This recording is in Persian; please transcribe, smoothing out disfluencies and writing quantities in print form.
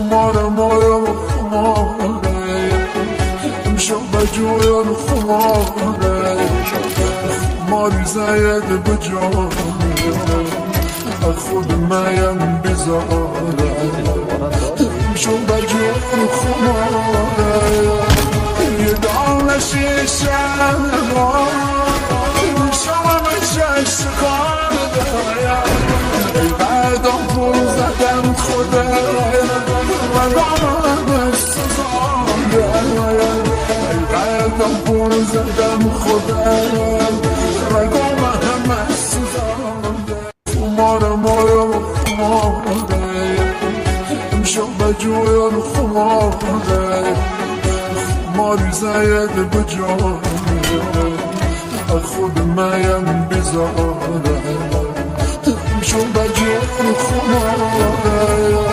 مایم خماره امشب بجویم خماره خماری زید بجانه خود مایم بزاره امشب بجویم خماره یه دانه شیشه ای قدم پر زدم خدا رقم سزانده ای قدم پر زدم خدا رقم همه سزانده خمارم خماره امشب بجویم خماره خماری زید بجانه خود مایم بزاره شو بجور خماره